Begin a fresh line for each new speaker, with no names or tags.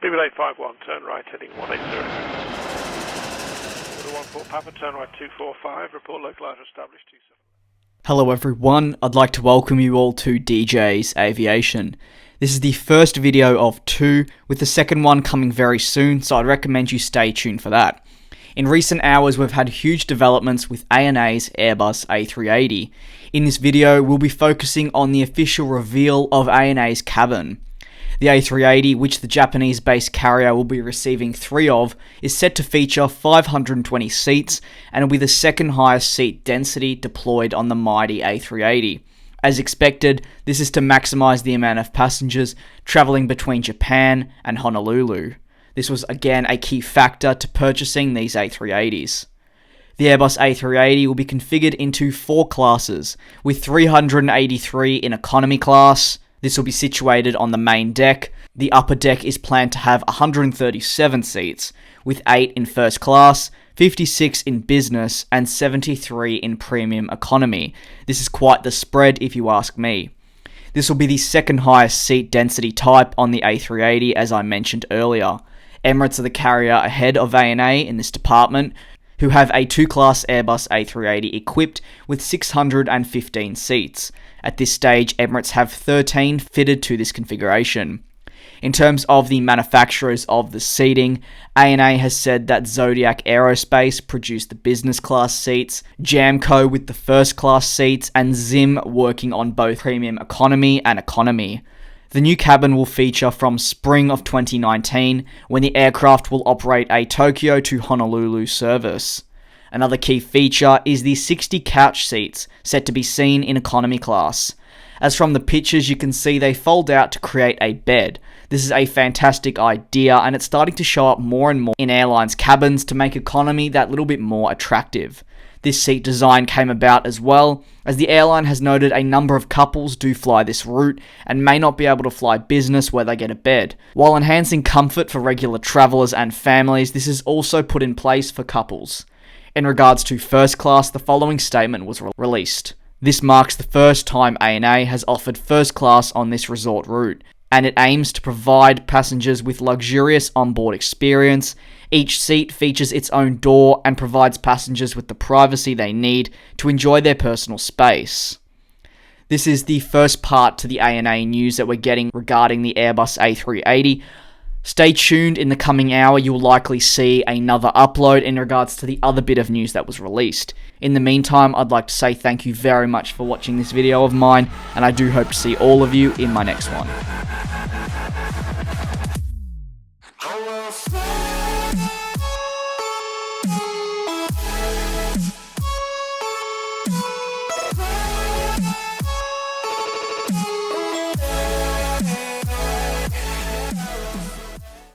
BB851, turn right heading 180. Order 14 Papa, turn right 245, report localizer established 27.
Hello everyone, I'd like to welcome you all to DJ's Aviation. This is the first video of two, with the second one coming very soon, so I'd recommend you stay tuned for that. In recent hours, we've had huge developments with ANA's Airbus A380. In this video, we'll be focusing on the official reveal of ANA's cabin. The A380, which the Japanese-based carrier will be receiving 3 of, is set to feature 520 seats and will be the second highest seat density deployed on the mighty A380. As expected, this is to maximise the amount of passengers travelling between Japan and Honolulu. This was again a key factor to purchasing these A380s. The Airbus A380 will be configured into 4 classes, with 383 in economy class. This will be situated on the main deck. The upper deck is planned to have 137 seats, with 8 in first class, 56 in business, and 73 in premium economy. This is quite the spread if you ask me. This will be the second highest seat density type on the A380, as I mentioned earlier. Emirates are the carrier ahead of ANA in this department, who have a 2-class Airbus A380 equipped with 615 seats. At this stage, Emirates have 13 fitted to this configuration. In terms of the manufacturers of the seating, ANA has said that Zodiac Aerospace produced the business class seats, Jamco with the first class seats, and Zim working on both premium economy and economy. The new cabin will feature from spring of 2019, when the aircraft will operate a Tokyo to Honolulu service. Another key feature is the 60 couch seats, set to be seen in economy class. As from the pictures you can see, they fold out to create a bed. This is a fantastic idea, and it's starting to show up more and more in airlines' cabins to make economy that little bit more attractive. This seat design came about as well, as the airline has noted a number of couples do fly this route and may not be able to fly business where they get a bed. While enhancing comfort for regular travellers and families, this is also put in place for couples. In regards to first class, the following statement was released. This marks the first time ANA has offered first class on this resort route, and it aims to provide passengers with luxurious onboard experience. Each seat features its own door and provides passengers with the privacy they need to enjoy their personal space. This is the first part to the ANA news that we're getting regarding the Airbus A380. Stay tuned. In the coming hour, you'll likely see another upload in regards to the other bit of news that was released. In the meantime, I'd like to say thank you very much for watching this video of mine, and I do hope to see all of you in my next one.